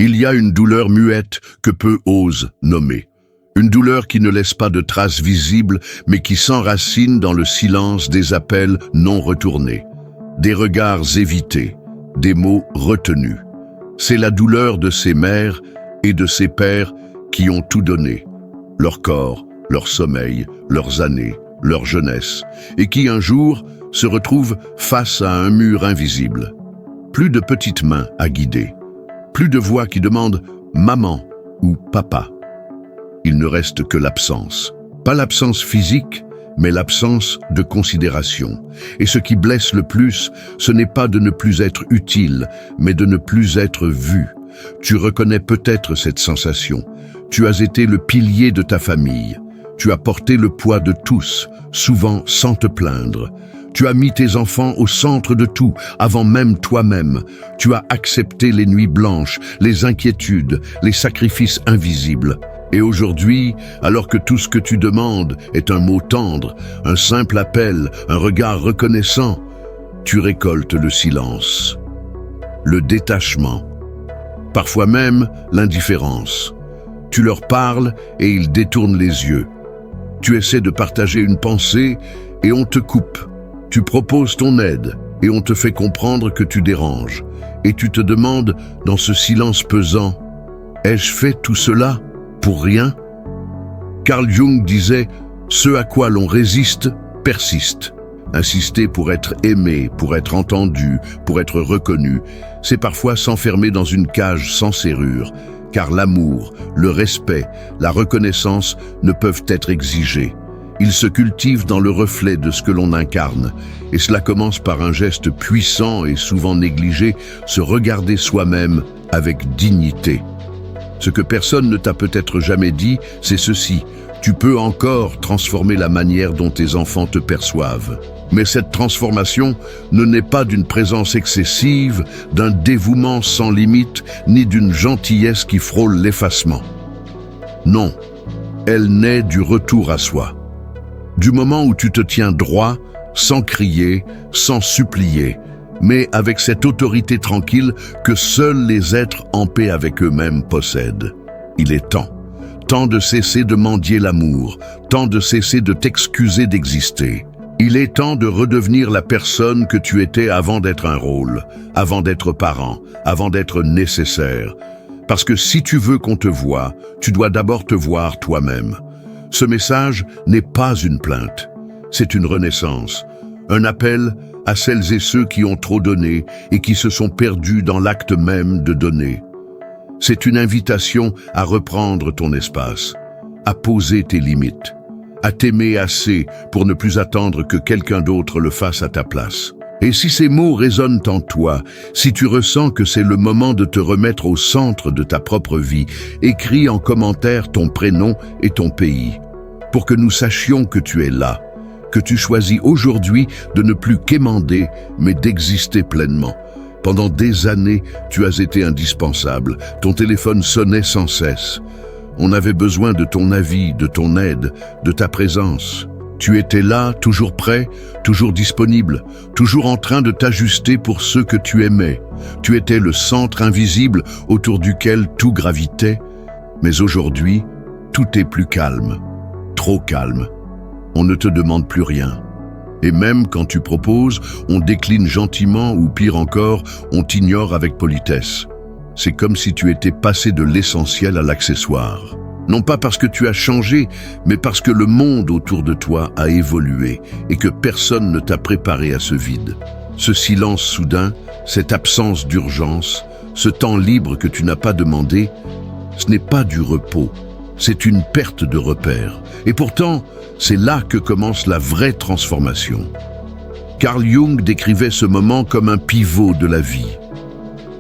Il y a une douleur muette que peu osent nommer. Une douleur qui ne laisse pas de traces visibles, mais qui s'enracine dans le silence des appels non retournés, des regards évités, des mots retenus. C'est la douleur de ces mères et de ces pères qui ont tout donné, leur corps, leur sommeil, leurs années, leur jeunesse, et qui un jour se retrouvent face à un mur invisible. Plus de petites mains à guider, plus de voix qui demandent « maman » ou « papa ». Il ne reste que l'absence. Pas l'absence physique, mais l'absence de considération. Et ce qui blesse le plus, ce n'est pas de ne plus être utile, mais de ne plus être vu. Tu reconnais peut-être cette sensation. Tu as été le pilier de ta famille. Tu as porté le poids de tous, souvent sans te plaindre. Tu as mis tes enfants au centre de tout, avant même toi-même. Tu as accepté les nuits blanches, les inquiétudes, les sacrifices invisibles. Et aujourd'hui, alors que tout ce que tu demandes est un mot tendre, un simple appel, un regard reconnaissant, tu récoltes le silence, le détachement, parfois même l'indifférence. Tu leur parles et ils détournent les yeux. Tu essaies de partager une pensée et on te coupe. Tu proposes ton aide et on te fait comprendre que tu déranges. Et tu te demandes, dans ce silence pesant, « Ai-je fait tout cela pour rien ?» Carl Jung disait « Ce à quoi l'on résiste, persiste ». Insister pour être aimé, pour être entendu, pour être reconnu, c'est parfois s'enfermer dans une cage sans serrure, car l'amour, le respect, la reconnaissance ne peuvent être exigés. Ils se cultivent dans le reflet de ce que l'on incarne, et cela commence par un geste puissant et souvent négligé, se regarder soi-même avec dignité. Ce que personne ne t'a peut-être jamais dit, c'est ceci: tu peux encore transformer la manière dont tes enfants te perçoivent. Mais cette transformation ne naît pas d'une présence excessive, d'un dévouement sans limite, ni d'une gentillesse qui frôle l'effacement. Non, elle naît du retour à soi. Du moment où tu te tiens droit, sans crier, sans supplier, mais avec cette autorité tranquille que seuls les êtres en paix avec eux-mêmes possèdent. Il est temps de cesser de mendier l'amour, temps de cesser de t'excuser d'exister. Il est temps de redevenir la personne que tu étais avant d'être un rôle, avant d'être parent, avant d'être nécessaire. Parce que si tu veux qu'on te voie, tu dois d'abord te voir toi-même. Ce message n'est pas une plainte, c'est une renaissance, un appel à celles et ceux qui ont trop donné et qui se sont perdus dans l'acte même de donner. C'est une invitation à reprendre ton espace, à poser tes limites, à t'aimer assez pour ne plus attendre que quelqu'un d'autre le fasse à ta place. Et si ces mots résonnent en toi, si tu ressens que c'est le moment de te remettre au centre de ta propre vie, écris en commentaire ton prénom et ton pays, pour que nous sachions que tu es là, que tu choisis aujourd'hui de ne plus quémander, mais d'exister pleinement. Pendant des années, tu as été indispensable, ton téléphone sonnait sans cesse. On avait besoin de ton avis, de ton aide, de ta présence. Tu étais là, toujours prêt, toujours disponible, toujours en train de t'ajuster pour ceux que tu aimais. Tu étais le centre invisible autour duquel tout gravitait. Mais aujourd'hui, tout est plus calme, trop calme. On ne te demande plus rien. Et même quand tu proposes, on décline gentiment ou pire encore, on t'ignore avec politesse. C'est comme si tu étais passé de l'essentiel à l'accessoire. Non pas parce que tu as changé, mais parce que le monde autour de toi a évolué et que personne ne t'a préparé à ce vide. Ce silence soudain, cette absence d'urgence, ce temps libre que tu n'as pas demandé, ce n'est pas du repos, c'est une perte de repère. Et pourtant, c'est là que commence la vraie transformation. Carl Jung décrivait ce moment comme un pivot de la vie.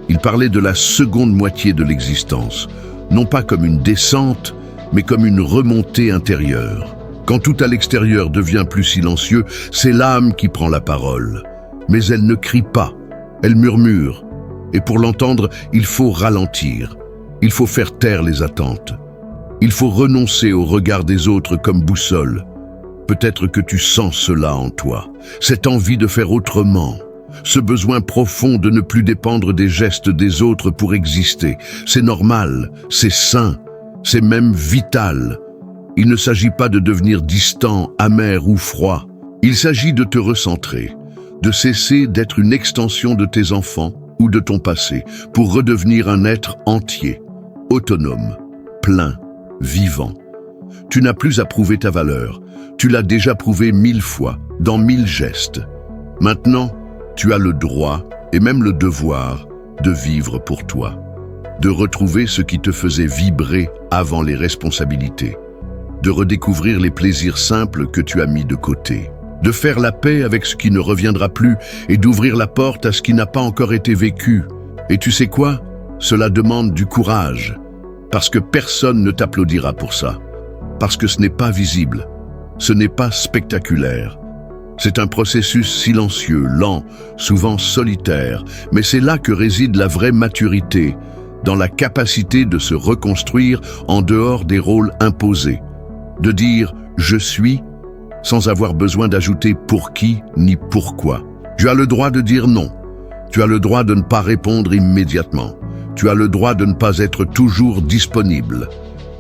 Il parlait de la seconde moitié de l'existence, non pas comme une descente, mais comme une remontée intérieure. Quand tout à l'extérieur devient plus silencieux, c'est l'âme qui prend la parole. Mais elle ne crie pas, elle murmure. Et pour l'entendre, il faut ralentir. Il faut faire taire les attentes. Il faut renoncer au regard des autres comme boussole. Peut-être que tu sens cela en toi, cette envie de faire autrement, ce besoin profond de ne plus dépendre des gestes des autres pour exister. C'est normal, c'est sain, c'est même vital. Il ne s'agit pas de devenir distant, amer ou froid. Il s'agit de te recentrer, de cesser d'être une extension de tes enfants ou de ton passé, pour redevenir un être entier, autonome, plein, vivant. Tu n'as plus à prouver ta valeur, tu l'as déjà prouvé 1000 fois, dans 1000 gestes. Maintenant, tu as le droit, et même le devoir, de vivre pour toi, de retrouver ce qui te faisait vibrer avant les responsabilités, de redécouvrir les plaisirs simples que tu as mis de côté, de faire la paix avec ce qui ne reviendra plus et d'ouvrir la porte à ce qui n'a pas encore été vécu. Et tu sais quoi? Cela demande du courage, parce que personne ne t'applaudira pour ça, parce que ce n'est pas visible, ce n'est pas spectaculaire. C'est un processus silencieux, lent, souvent solitaire, mais c'est là que réside la vraie maturité, dans la capacité de se reconstruire en dehors des rôles imposés, de dire « je suis » sans avoir besoin d'ajouter « pour qui » ni « pourquoi ». Tu as le droit de dire non, tu as le droit de ne pas répondre immédiatement, tu as le droit de ne pas être toujours disponible.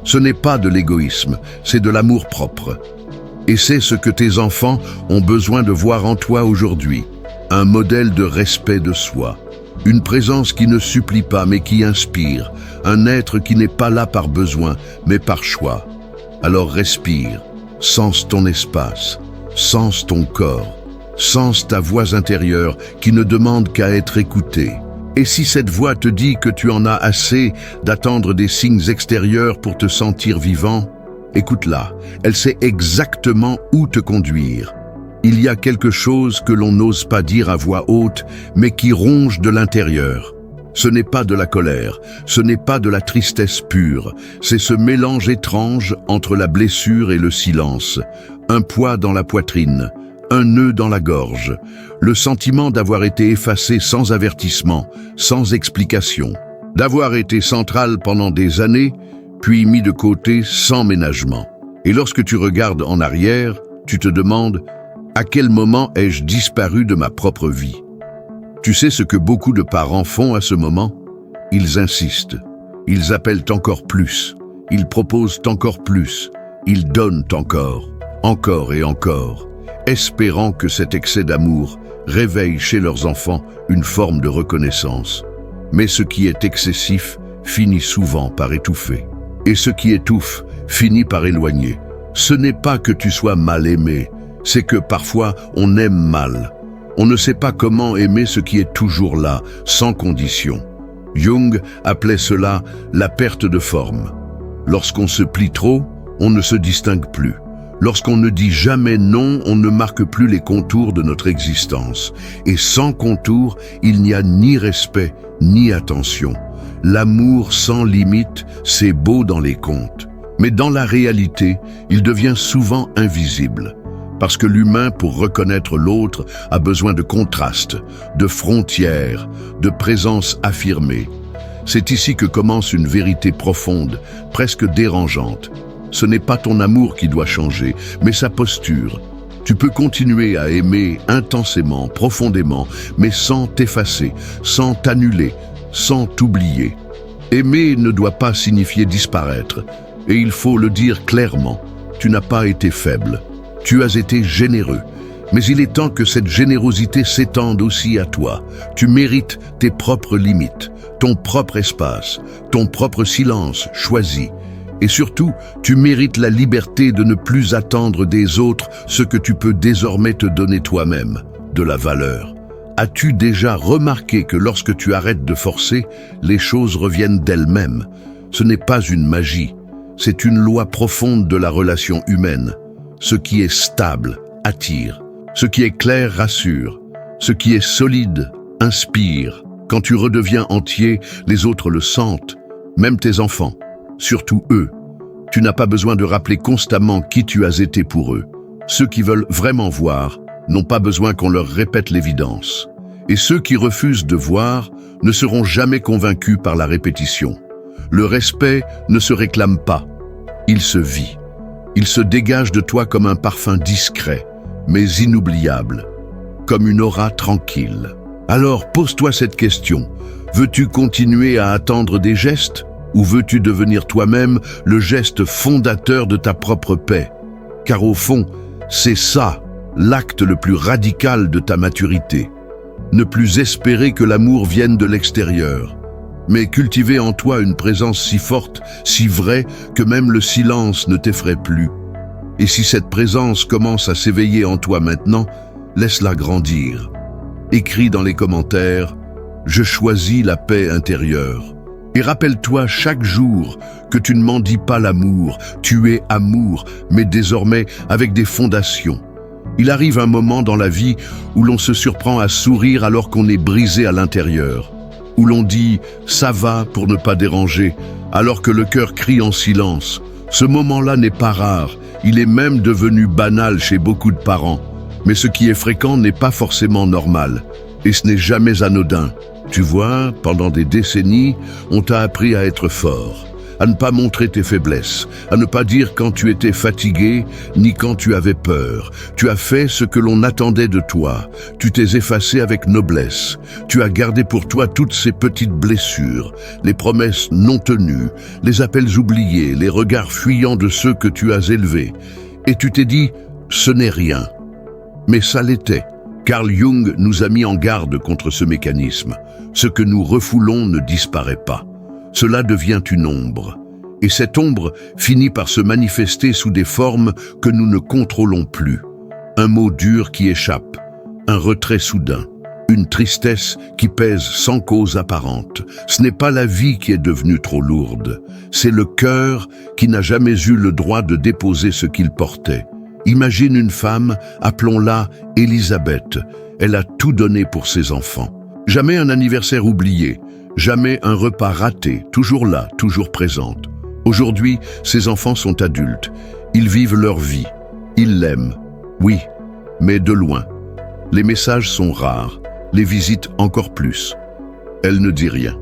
Ce n'est pas de l'égoïsme, c'est de l'amour-propre. Et c'est ce que tes enfants ont besoin de voir en toi aujourd'hui, un modèle de respect de soi, une présence qui ne supplie pas mais qui inspire, un être qui n'est pas là par besoin mais par choix. Alors respire, sens ton espace, sens ton corps, sens ta voix intérieure qui ne demande qu'à être écoutée. Et si cette voix te dit que tu en as assez d'attendre des signes extérieurs pour te sentir vivant, écoute-la, elle sait exactement où te conduire. Il y a quelque chose que l'on n'ose pas dire à voix haute, mais qui ronge de l'intérieur. Ce n'est pas de la colère, ce n'est pas de la tristesse pure, c'est ce mélange étrange entre la blessure et le silence, un poids dans la poitrine, un nœud dans la gorge, le sentiment d'avoir été effacé sans avertissement, sans explication, d'avoir été central pendant des années, puis mis de côté sans ménagement. Et lorsque tu regardes en arrière, tu te demandes « à quel moment ai-je disparu de ma propre vie ?» Tu sais ce que beaucoup de parents font à ce moment? Ils insistent, ils appellent encore plus, ils proposent encore plus, ils donnent encore et encore, espérant que cet excès d'amour réveille chez leurs enfants une forme de reconnaissance. Mais ce qui est excessif finit souvent par étouffer. Et ce qui étouffe finit par éloigner. Ce n'est pas que tu sois mal aimé, c'est que parfois on aime mal. On ne sait pas comment aimer ce qui est toujours là, sans condition. Jung appelait cela la perte de forme. Lorsqu'on se plie trop, on ne se distingue plus. Lorsqu'on ne dit jamais non, on ne marque plus les contours de notre existence. Et sans contours, il n'y a ni respect, ni attention. L'amour sans limite, c'est beau dans les contes. Mais dans la réalité, il devient souvent invisible. Parce que l'humain, pour reconnaître l'autre, a besoin de contraste, de frontières, de présence affirmée. C'est ici que commence une vérité profonde, presque dérangeante. Ce n'est pas ton amour qui doit changer, mais sa posture. Tu peux continuer à aimer intensément, profondément, mais sans t'effacer, sans t'annuler, sans t'oublier. Aimer ne doit pas signifier disparaître, et il faut le dire clairement. Tu n'as pas été faible. Tu as été généreux, mais il est temps que cette générosité s'étende aussi à toi. Tu mérites tes propres limites, ton propre espace, ton propre silence choisi. Et surtout, tu mérites la liberté de ne plus attendre des autres ce que tu peux désormais te donner toi-même, de la valeur. As-tu déjà remarqué que lorsque tu arrêtes de forcer, les choses reviennent d'elles-mêmes? Ce n'est pas une magie, c'est une loi profonde de la relation humaine. Ce qui est stable attire, ce qui est clair rassure, ce qui est solide inspire. Quand tu redeviens entier, les autres le sentent, même tes enfants, surtout eux. Tu n'as pas besoin de rappeler constamment qui tu as été pour eux. Ceux qui veulent vraiment voir n'ont pas besoin qu'on leur répète l'évidence. Et ceux qui refusent de voir ne seront jamais convaincus par la répétition. Le respect ne se réclame pas, il se vit. Il se dégage de toi comme un parfum discret, mais inoubliable, comme une aura tranquille. Alors pose-toi cette question. Veux-tu continuer à attendre des gestes ou veux-tu devenir toi-même le geste fondateur de ta propre paix? Car au fond, c'est ça, l'acte le plus radical de ta maturité. Ne plus espérer que l'amour vienne de l'extérieur, mais cultiver en toi une présence si forte, si vraie, que même le silence ne t'effraie plus. Et si cette présence commence à s'éveiller en toi maintenant, laisse-la grandir. Écris dans les commentaires « Je choisis la paix intérieure ». Et rappelle-toi chaque jour que tu ne mendies pas l'amour, tu es amour, mais désormais avec des fondations. Il arrive un moment dans la vie où l'on se surprend à sourire alors qu'on est brisé à l'intérieur, où l'on dit « ça va » pour ne pas déranger, alors que le cœur crie en silence. Ce moment-là n'est pas rare, il est même devenu banal chez beaucoup de parents. Mais ce qui est fréquent n'est pas forcément normal, et ce n'est jamais anodin. Tu vois, pendant des décennies, on t'a appris à être fort, à ne pas montrer tes faiblesses, à ne pas dire quand tu étais fatigué, ni quand tu avais peur. Tu as fait ce que l'on attendait de toi, tu t'es effacé avec noblesse. Tu as gardé pour toi toutes ces petites blessures, les promesses non tenues, les appels oubliés, les regards fuyants de ceux que tu as élevés. Et tu t'es dit, ce n'est rien. Mais ça l'était. Carl Jung nous a mis en garde contre ce mécanisme. Ce que nous refoulons ne disparaît pas. Cela devient une ombre. Et cette ombre finit par se manifester sous des formes que nous ne contrôlons plus. Un mot dur qui échappe, un retrait soudain, une tristesse qui pèse sans cause apparente. Ce n'est pas la vie qui est devenue trop lourde, c'est le cœur qui n'a jamais eu le droit de déposer ce qu'il portait. Imagine une femme, appelons-la Elisabeth. Elle a tout donné pour ses enfants. Jamais un anniversaire oublié, jamais un repas raté, toujours là, toujours présente. Aujourd'hui, ses enfants sont adultes. Ils vivent leur vie. Ils l'aiment. Oui, mais de loin. Les messages sont rares, les visites encore plus. Elle ne dit rien.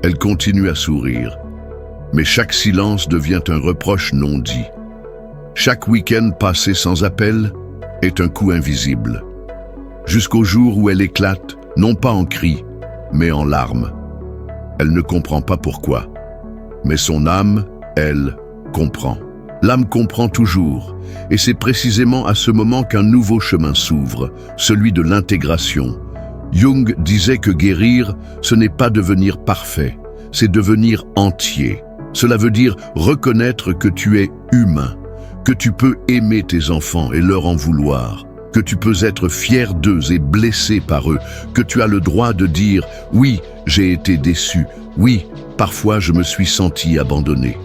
Elle continue à sourire. Mais chaque silence devient un reproche non dit. Chaque week-end passé sans appel est un coup invisible. Jusqu'au jour où elle éclate, non pas en cris, mais en larmes. Elle ne comprend pas pourquoi. Mais son âme, elle, comprend. L'âme comprend toujours, et c'est précisément à ce moment qu'un nouveau chemin s'ouvre, celui de l'intégration. Jung disait que guérir, ce n'est pas devenir parfait, c'est devenir entier. Cela veut dire reconnaître que tu es humain, que tu peux aimer tes enfants et leur en vouloir, que tu peux être fier d'eux et blessé par eux, que tu as le droit de dire « oui, j'ai été déçu, oui, parfois je me suis senti abandonné ».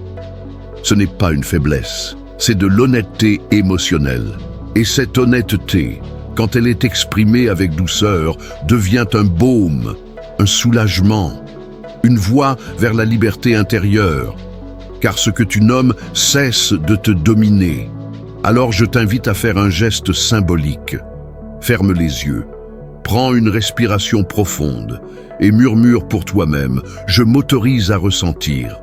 Ce n'est pas une faiblesse, c'est de l'honnêteté émotionnelle. Et cette honnêteté, quand elle est exprimée avec douceur, devient un baume, un soulagement, une voie vers la liberté intérieure. Car ce que tu nommes cesse de te dominer. Alors je t'invite à faire un geste symbolique. Ferme les yeux, prends une respiration profonde et murmure pour toi-même « Je m'autorise à ressentir ».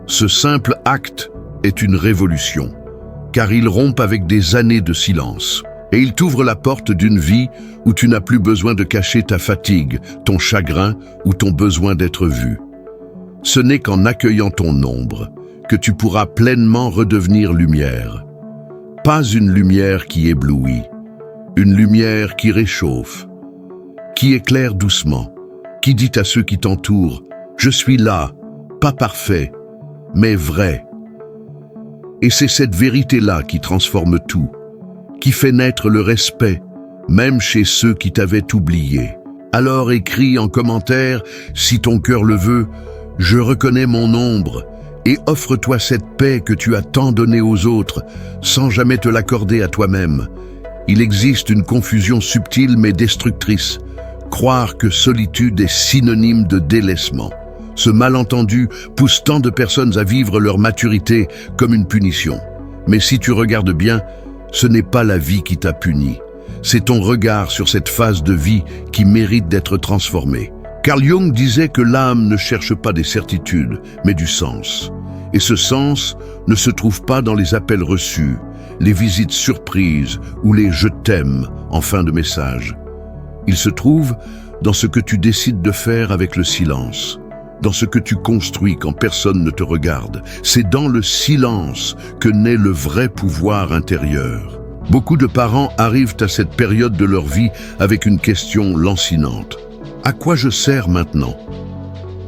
Ce simple acte est une révolution, car il rompt avec des années de silence. Et il t'ouvre la porte d'une vie où tu n'as plus besoin de cacher ta fatigue, ton chagrin ou ton besoin d'être vu. Ce n'est qu'en accueillant ton ombre que tu pourras pleinement redevenir lumière. Pas une lumière qui éblouit, une lumière qui réchauffe, qui éclaire doucement, qui dit à ceux qui t'entourent « Je suis là, pas parfait, mais vrai ». Et c'est cette vérité-là qui transforme tout, qui fait naître le respect, même chez ceux qui t'avaient oublié. Alors écris en commentaire, si ton cœur le veut, « Je reconnais mon ombre » et offre-toi cette paix que tu as tant donnée aux autres, sans jamais te l'accorder à toi-même. Il existe une confusion subtile mais destructrice. Croire que solitude est synonyme de délaissement. Ce malentendu pousse tant de personnes à vivre leur maturité comme une punition. Mais si tu regardes bien, ce n'est pas la vie qui t'a puni. C'est ton regard sur cette phase de vie qui mérite d'être transformée. Carl Jung disait que l'âme ne cherche pas des certitudes, mais du sens. Et ce sens ne se trouve pas dans les appels reçus, les visites surprises ou les « je t'aime » en fin de message. Il se trouve dans ce que tu décides de faire avec le silence, dans ce que tu construis quand personne ne te regarde. C'est dans le silence que naît le vrai pouvoir intérieur. Beaucoup de parents arrivent à cette période de leur vie avec une question lancinante. À quoi je sers maintenant?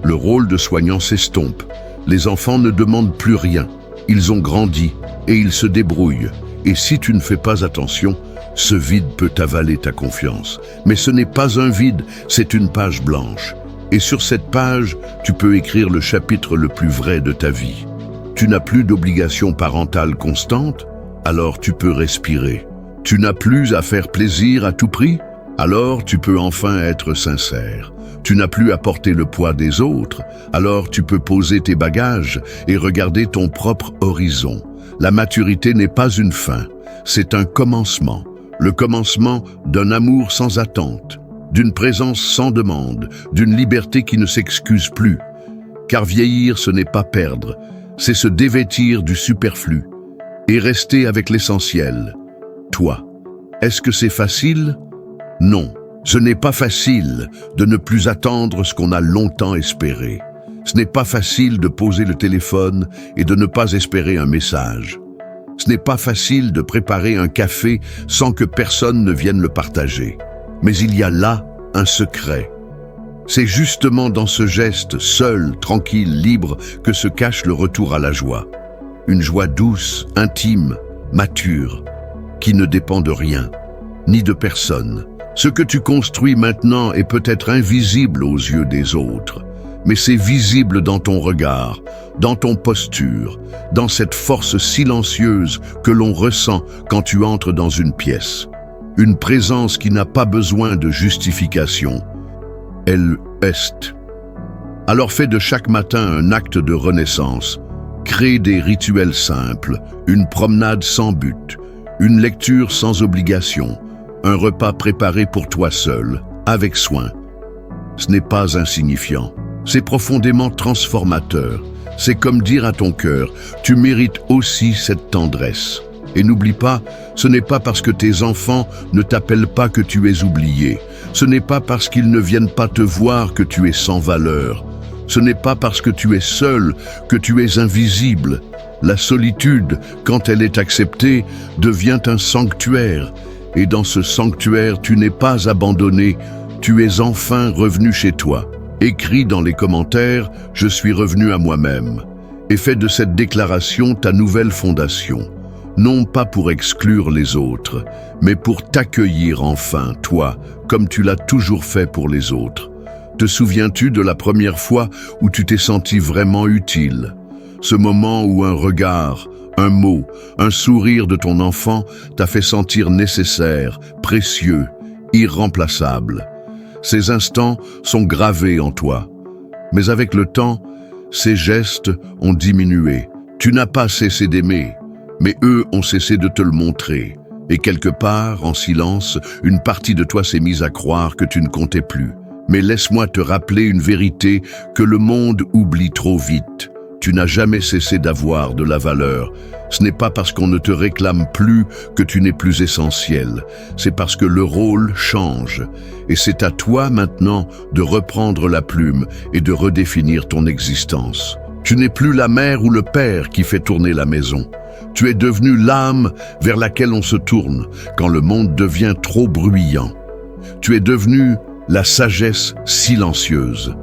Le rôle de soignant s'estompe. Les enfants ne demandent plus rien. Ils ont grandi et ils se débrouillent. Et si tu ne fais pas attention, ce vide peut avaler ta confiance. Mais ce n'est pas un vide, c'est une page blanche. Et sur cette page, tu peux écrire le chapitre le plus vrai de ta vie. Tu n'as plus d'obligation parentale constante, alors tu peux respirer. Tu n'as plus à faire plaisir à tout prix, alors tu peux enfin être sincère. Tu n'as plus à porter le poids des autres, alors tu peux poser tes bagages et regarder ton propre horizon. La maturité n'est pas une fin, c'est un commencement. Le commencement d'un amour sans attente, d'une présence sans demande, d'une liberté qui ne s'excuse plus. Car vieillir, ce n'est pas perdre, c'est se dévêtir du superflu et rester avec l'essentiel. Toi, est-ce que c'est facile? Non, ce n'est pas facile de ne plus attendre ce qu'on a longtemps espéré. Ce n'est pas facile de poser le téléphone et de ne pas espérer un message. Ce n'est pas facile de préparer un café sans que personne ne vienne le partager. Mais il y a là un secret. C'est justement dans ce geste, seul, tranquille, libre, que se cache le retour à la joie. Une joie douce, intime, mature, qui ne dépend de rien, ni de personne. Ce que tu construis maintenant est peut-être invisible aux yeux des autres, mais c'est visible dans ton regard, dans ton posture, dans cette force silencieuse que l'on ressent quand tu entres dans une pièce. Une présence qui n'a pas besoin de justification. Elle est. Alors fais de chaque matin un acte de renaissance. Crée des rituels simples, une promenade sans but, une lecture sans obligation, un repas préparé pour toi seul, avec soin. Ce n'est pas insignifiant, c'est profondément transformateur. C'est comme dire à ton cœur, tu mérites aussi cette tendresse. Et n'oublie pas, ce n'est pas parce que tes enfants ne t'appellent pas que tu es oublié. Ce n'est pas parce qu'ils ne viennent pas te voir que tu es sans valeur. Ce n'est pas parce que tu es seul que tu es invisible. La solitude, quand elle est acceptée, devient un sanctuaire. Et dans ce sanctuaire, tu n'es pas abandonné, tu es enfin revenu chez toi. Écris dans les commentaires « Je suis revenu à moi-même » et fais de cette déclaration ta nouvelle fondation. Non pas pour exclure les autres, mais pour t'accueillir enfin, toi, comme tu l'as toujours fait pour les autres. Te souviens-tu de la première fois où tu t'es senti vraiment utile? Ce moment où un regard, un mot, un sourire de ton enfant t'a fait sentir nécessaire, précieux, irremplaçable. Ces instants sont gravés en toi. Mais avec le temps, ces gestes ont diminué. Tu n'as pas cessé d'aimer, mais eux ont cessé de te le montrer. Et quelque part, en silence, une partie de toi s'est mise à croire que tu ne comptais plus. Mais laisse-moi te rappeler une vérité que le monde oublie trop vite. Tu n'as jamais cessé d'avoir de la valeur. Ce n'est pas parce qu'on ne te réclame plus que tu n'es plus essentiel. C'est parce que le rôle change. Et c'est à toi maintenant de reprendre la plume et de redéfinir ton existence. Tu n'es plus la mère ou le père qui fait tourner la maison. Tu es devenu l'âme vers laquelle on se tourne quand le monde devient trop bruyant. Tu es devenu la sagesse silencieuse,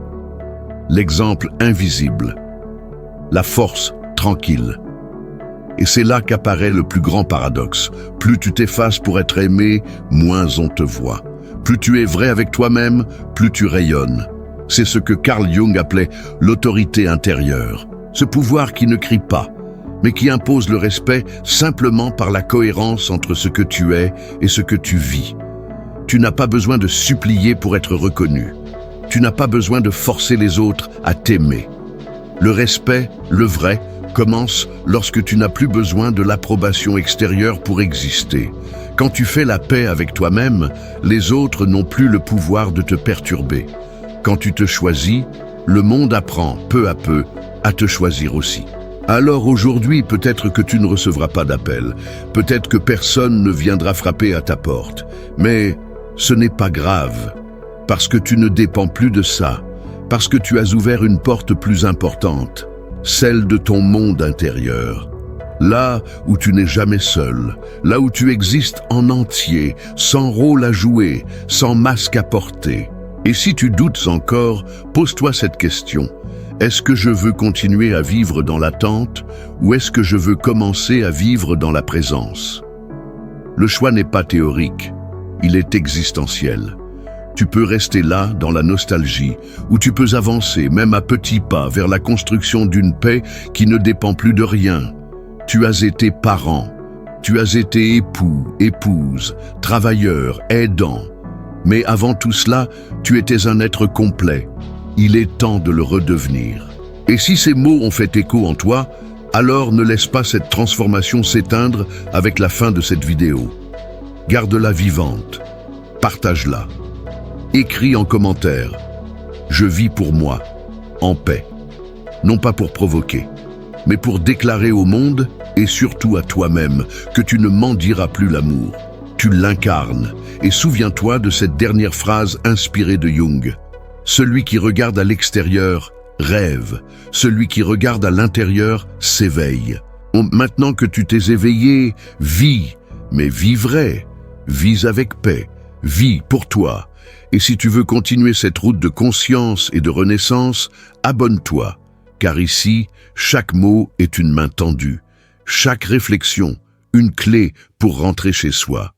l'exemple invisible, la force tranquille. Et c'est là qu'apparaît le plus grand paradoxe. Plus tu t'effaces pour être aimé, moins on te voit. Plus tu es vrai avec toi-même, plus tu rayonnes. C'est ce que Carl Jung appelait l'autorité intérieure. Ce pouvoir qui ne crie pas, mais qui impose le respect simplement par la cohérence entre ce que tu es et ce que tu vis. Tu n'as pas besoin de supplier pour être reconnu. Tu n'as pas besoin de forcer les autres à t'aimer. Le respect, le vrai, commence lorsque tu n'as plus besoin de l'approbation extérieure pour exister. Quand tu fais la paix avec toi-même, les autres n'ont plus le pouvoir de te perturber. Quand tu te choisis, le monde apprend peu à peu à te choisir aussi. Alors aujourd'hui, peut-être que tu ne recevras pas d'appel, peut-être que personne ne viendra frapper à ta porte, mais ce n'est pas grave, parce que tu ne dépends plus de ça, parce que tu as ouvert une porte plus importante, celle de ton monde intérieur. Là où tu n'es jamais seul, là où tu existes en entier, sans rôle à jouer, sans masque à porter. Et si tu doutes encore, pose-toi cette question. Est-ce que je veux continuer à vivre dans l'attente ou est-ce que je veux commencer à vivre dans la présence? Le choix n'est pas théorique, il est existentiel. Tu peux rester là, dans la nostalgie, ou tu peux avancer, même à petits pas, vers la construction d'une paix qui ne dépend plus de rien. Tu as été parent, tu as été époux, épouse, travailleur, aidant. Mais avant tout cela, tu étais un être complet. Il est temps de le redevenir. Et si ces mots ont fait écho en toi, alors ne laisse pas cette transformation s'éteindre avec la fin de cette vidéo. Garde-la vivante. Partage-la. Écris en commentaire. Je vis pour moi, en paix. Non pas pour provoquer, mais pour déclarer au monde, et surtout à toi-même, que tu ne mendiras plus l'amour. Tu l'incarnes, et souviens-toi de cette dernière phrase inspirée de Jung. Celui qui regarde à l'extérieur rêve, celui qui regarde à l'intérieur s'éveille. Maintenant que tu t'es éveillé, vis, mais vis vrai, vis avec paix, vis pour toi. Et si tu veux continuer cette route de conscience et de renaissance, abonne-toi, car ici, chaque mot est une main tendue, chaque réflexion, une clé pour rentrer chez soi.